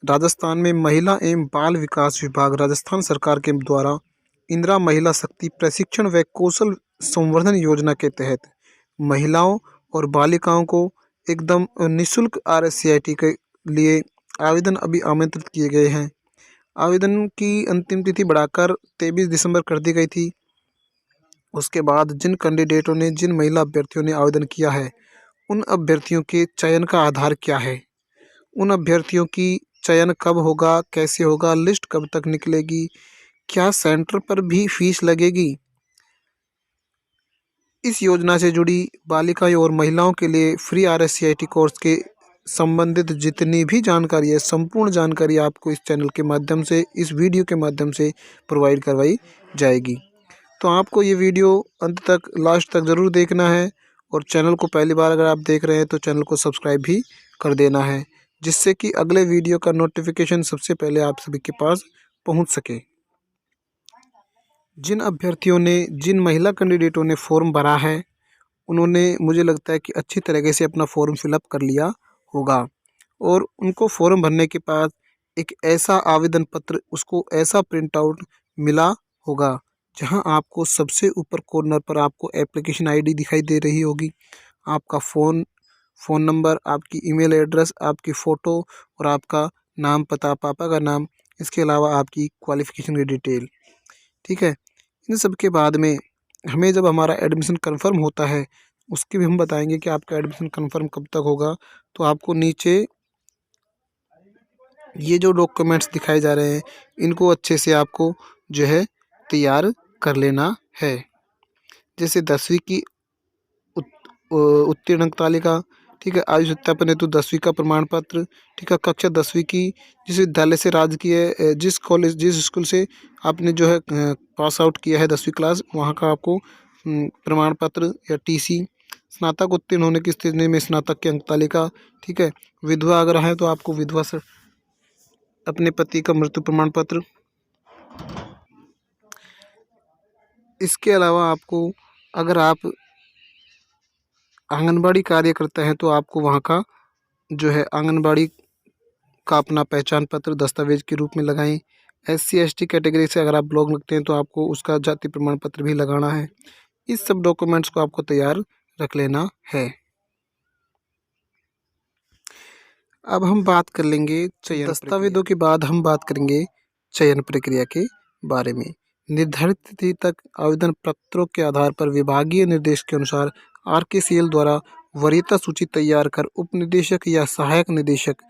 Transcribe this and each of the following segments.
राजस्थान में महिला एवं बाल विकास विभाग राजस्थान सरकार के द्वारा इंदिरा महिला शक्ति प्रशिक्षण व कौशल संवर्धन योजना के तहत महिलाओं और बालिकाओं को एकदम निःशुल्क RSCIT के लिए आवेदन अभी आमंत्रित किए गए हैं। आवेदन की अंतिम तिथि बढ़ाकर 23 दिसंबर कर दी गई थी। उसके बाद जिन महिला अभ्यर्थियों ने आवेदन किया है, उन अभ्यर्थियों के चयन का आधार क्या है, उन अभ्यर्थियों की चयन कब होगा, कैसे होगा, लिस्ट कब तक निकलेगी, क्या सेंटर पर भी फीस लगेगी। इस योजना से जुड़ी बालिकाओं और महिलाओं के लिए फ्री RSCIT कोर्स के संबंधित जितनी भी जानकारी है, संपूर्ण जानकारी आपको इस चैनल के माध्यम से, इस वीडियो के माध्यम से प्रोवाइड करवाई जाएगी। तो आपको ये वीडियो अंत तक, लास्ट तक ज़रूर देखना है और चैनल को पहली बार अगर आप देख रहे हैं तो चैनल को सब्सक्राइब भी कर देना है, जिससे कि अगले वीडियो का नोटिफिकेशन सबसे पहले आप सभी के पास पहुंच सके। जिन महिला कैंडिडेटों ने फॉर्म भरा है, उन्होंने, मुझे लगता है कि अच्छी तरीके से अपना फॉर्म फिलअप कर लिया होगा और उनको फॉर्म भरने के बाद एक ऐसा आवेदन पत्र, उसको ऐसा प्रिंट आउट मिला होगा जहां आपको सबसे ऊपर कॉर्नर पर आपको एप्लीकेशन ID दिखाई दे रही होगी, आपका फ़ोन नंबर, आपकी ईमेल एड्रेस, आपकी फ़ोटो और आपका नाम, पता, पापा का नाम, इसके अलावा आपकी क्वालिफ़िकेशन की डिटेल। ठीक है। इन सब के बाद में हमें जब हमारा एडमिशन कंफर्म होता है, उसकी भी हम बताएंगे कि आपका एडमिशन कंफर्म कब तक होगा। तो आपको नीचे ये जो डॉक्यूमेंट्स दिखाए जा रहे हैं, इनको अच्छे से आपको जो है तैयार कर लेना है। जैसे 10वीं की उत्तीर्ण अंक तालिका, ठीक है, आयु सत्यापन हेतु 10वीं का प्रमाण पत्र, ठीक है, कक्षा 10वीं की जिस विद्यालय से राजकीय, जिस स्कूल से आपने जो है पास आउट किया है 10वीं क्लास, वहाँ का आपको प्रमाण पत्र या TC, स्नातक उत्तीर्ण होने की स्थिति में स्नातक की अंक तालिका, ठीक है, विधवा अगर है तो आपको विधवा से अपने पति का मृत्यु प्रमाण पत्र। इसके अलावा आपको, अगर आप आंगनबाड़ी कार्यकर्ता हैं तो आपको वहाँ का जो है आंगनबाड़ी का अपना पहचान पत्र दस्तावेज के रूप में लगाएं। SC ST कैटेगरी से अगर आप ब्लॉग लगते हैं तो आपको उसका जाति प्रमाण पत्र भी लगाना है। इस सब डॉक्यूमेंट्स को आपको तैयार रख लेना है। अब हम बात कर लेंगे चयन दस्तावेजों के बाद हम बात करेंगे चयन प्रक्रिया के बारे में। निर्धारित तिथि तक आवेदन पत्रों के आधार पर विभागीय निर्देश के अनुसार RKCL द्वारा वरीयता सूची तैयार कर उप निदेशक या सहायक निदेशक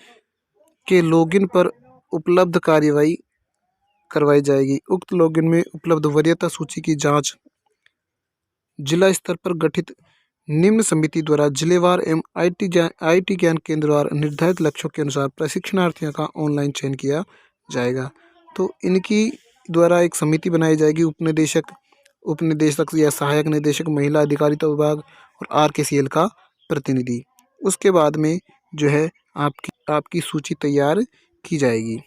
के लॉगिन पर उपलब्ध कार्यवाही करवाई जाएगी। उक्त लॉगिन में उपलब्ध वरीयता सूची की जांच जिला स्तर पर गठित निम्न समिति द्वारा जिलेवार एवं IT ज्ञान केंद्रवार निर्धारित लक्ष्यों के अनुसार प्रशिक्षणार्थियों का ऑनलाइन चयन किया जाएगा। तो इनकी द्वारा एक समिति बनाई जाएगी, उप निदेशक या सहायक निदेशक, महिला अधिकारिता विभाग और RKCL का प्रतिनिधि। उसके बाद में जो है आपकी सूची तैयार की जाएगी।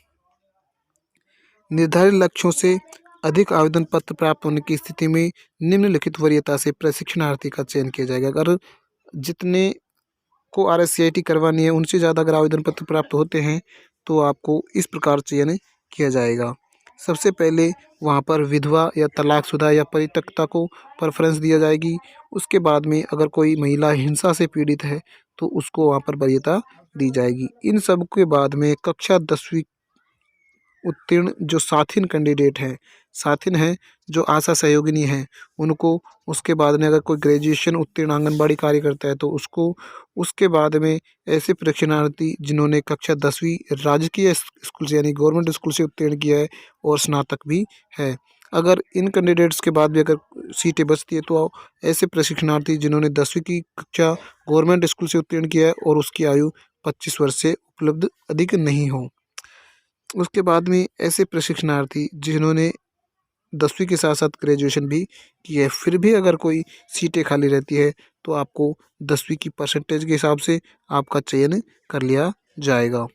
निर्धारित लक्ष्यों से अधिक आवेदन पत्र प्राप्त होने की स्थिति में निम्नलिखित वरीयता से प्रशिक्षणार्थी का चयन किया जाएगा। अगर जितने को RSCIT करवानी है उनसे ज़्यादा अगर आवेदन पत्र प्राप्त होते हैं तो आपको इस प्रकार चयन किया जाएगा। सबसे पहले वहाँ पर विधवा या तलाकशुदा या परित्यक्ता को प्रेफरेंस दिया जाएगी। उसके बाद में अगर कोई महिला हिंसा से पीड़ित है तो उसको वहाँ पर वरीयता दी जाएगी। इन सब के बाद में कक्षा 10वीं उत्तीर्ण जो साथीन कैंडिडेट हैं, साथीन हैं जो आशा सहयोगिनी हैं, उनको, उसके बाद में अगर कोई ग्रेजुएशन उत्तीर्ण आंगनबाड़ी कार्यकर्ता है तो उसको, उसके बाद में ऐसे प्रशिक्षणार्थी जिन्होंने कक्षा 10वीं राजकीय स्कूल से यानी गवर्नमेंट स्कूल से उत्तीर्ण किया है और स्नातक भी है। अगर इन कैंडिडेट्स के बाद भी अगर सीटें बचती है तो ऐसे प्रशिक्षणार्थी जिन्होंने 10वीं की कक्षा गवर्नमेंट स्कूल से उत्तीर्ण किया है और उसकी आयु 25 वर्ष से उपलब्ध अधिक नहीं हो। उसके बाद में ऐसे प्रशिक्षणार्थी जिन्होंने 10वीं के साथ साथ ग्रेजुएशन भी की है, फिर भी अगर कोई सीटें खाली रहती है तो आपको 10वीं की परसेंटेज के हिसाब से आपका चयन कर लिया जाएगा।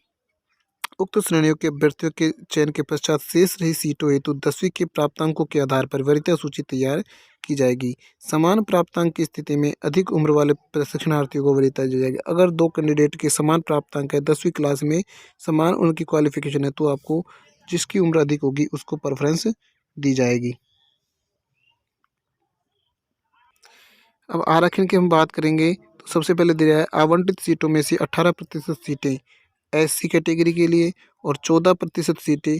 उक्त श्रेणियों के अभ्यर्थियों के चयन के पश्चात शेष रही सीटों हेतु 10वीं के प्राप्तांकों के आधार पर वरीयता सूची तैयार की जाएगी। समान प्राप्तांक की स्थिति में अधिक उम्र वाले प्रशिक्षणार्थियों को वरीयता दी जाएगी। अगर दो कैंडिडेट के समान प्राप्तांक है, 10वीं क्लास में समान उनकी क्वालिफिकेशन है, तो आपको जिसकी उम्र अधिक होगी उसको प्रेफरेंस दी जाएगी। अब आरक्षण की हम बात करेंगे तो सबसे पहले दिया है आवंटित सीटों में से 18% सीटें एससी कैटेगरी के लिए और 14% सीटें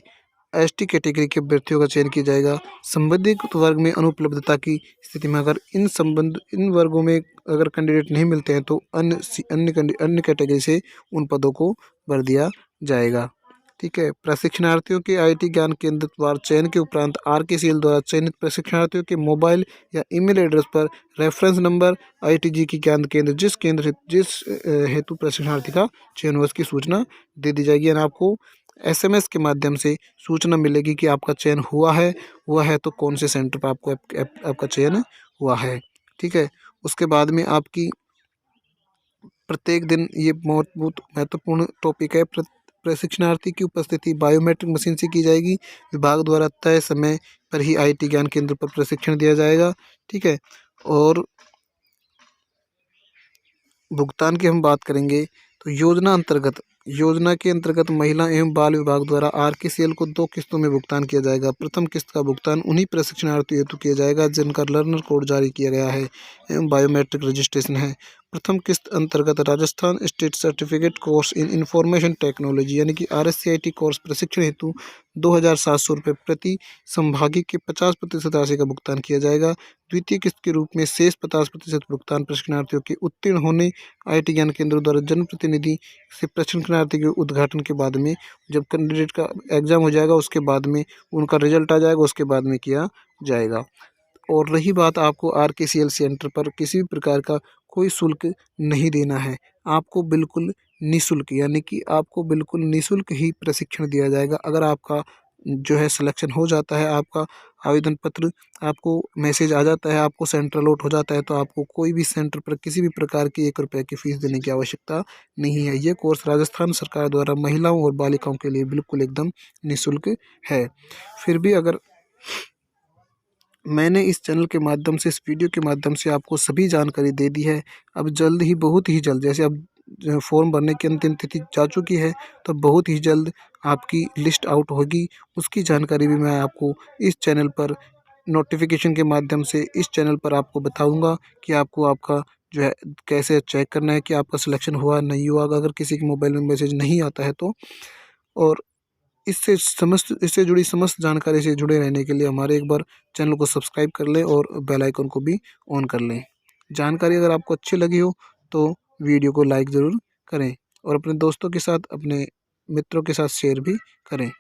एसटी कैटेगरी के अभ्यर्थियों का चयन किया जाएगा। संबंधित वर्ग में अनुपलब्धता की स्थिति में अगर इन वर्गों में अगर कैंडिडेट नहीं मिलते हैं तो अन्य कैटेगरी से उन पदों को भर दिया जाएगा। ठीक है। प्रशिक्षणार्थियों के आईटी ज्ञान केंद्र द्वारा चयन के उपरांत आरकेसीएल द्वारा चयनित प्रशिक्षणार्थियों के मोबाइल या ईमेल एड्रेस पर रेफरेंस नंबर आईटीजी की ज्ञान केंद्र जिस हेतु प्रशिक्षणार्थी का चयन हुआ उसकी सूचना दे दी जाएगी। यानी आपको एसएमएस के माध्यम से सूचना मिलेगी कि आपका चयन हुआ है तो कौन से सेंटर पर आपका चयन हुआ है। ठीक है। उसके बाद में आपकी प्रत्येक दिन ये बहुत महत्वपूर्ण टॉपिक है। प्रशिक्षणार्थी की उपस्थिति बायोमेट्रिक मशीन से की जाएगी। विभाग द्वारा तय समय पर ही आईटी ज्ञान केंद्र पर प्रशिक्षण दिया जाएगा। ठीक है। और भुगतान की हम बात करेंगे तो योजना के अंतर्गत महिला एवं बाल विभाग द्वारा आरकेसीएल को 2 किस्तों में भुगतान किया जाएगा। प्रथम किस्त का भुगतान उन्हीं प्रशिक्षणार्थियों हेतु किया जाएगा जिनका लर्नर कोड जारी किया गया है एवं बायोमेट्रिक रजिस्ट्रेशन है। प्रथम किस्त अंतर्गत Rajasthan state certificate course in information technology यानी कि RSCIT कोर्स प्रशिक्षण हेतु 2,700 रुपये प्रति संभागी के 50% राशि का भुगतान किया जाएगा। द्वितीय किस्त के रूप में शेष 50% भुगतान प्रशिक्षणार्थियों के उत्तीर्ण होने आईटी ज्ञान केंद्रों द्वारा जनप्रतिनिधि से प्रशिक्षणार्थी के उद्घाटन के बाद में, जब कैंडिडेट का एग्जाम हो जाएगा उसके बाद में उनका रिजल्ट आ जाएगा उसके बाद में किया जाएगा। और रही बात आपको आरकेसीएल सेंटर पर किसी भी प्रकार का कोई शुल्क नहीं देना है। आपको बिल्कुल निःशुल्क यानी कि आपको बिल्कुल निःशुल्क ही प्रशिक्षण दिया जाएगा। अगर आपका जो है सिलेक्शन हो जाता है, आपका आवेदन पत्र आपको मैसेज आ जाता है, आपको सेंटर अलॉट हो जाता है, तो आपको कोई भी सेंटर पर किसी भी प्रकार की 1 रुपये की फ़ीस देने की आवश्यकता नहीं है। ये कोर्स राजस्थान सरकार द्वारा महिलाओं और बालिकाओं के लिए बिल्कुल एकदम निःशुल्क है। फिर भी अगर मैंने इस चैनल के माध्यम से, इस वीडियो के माध्यम से आपको सभी जानकारी दे दी है। अब जल्द ही, बहुत ही जल्द, जैसे अब फॉर्म भरने की अंतिम तिथि जा चुकी है तो बहुत ही जल्द आपकी लिस्ट आउट होगी। उसकी जानकारी भी मैं आपको इस चैनल पर नोटिफिकेशन के माध्यम से इस चैनल पर आपको बताऊंगा कि आपको आपका जो है कैसे चेक करना है कि आपका सिलेक्शन हुआ नहीं हुआ। अगर किसी के मोबाइल में मैसेज नहीं आता है तो, और इससे जुड़ी समस्त जानकारी से जुड़े रहने के लिए हमारे एक बार चैनल को सब्सक्राइब कर लें और बेल आइकन को भी ऑन कर लें। जानकारी अगर आपको अच्छी लगी हो तो वीडियो को लाइक ज़रूर करें और अपने दोस्तों के साथ, अपने मित्रों के साथ शेयर भी करें।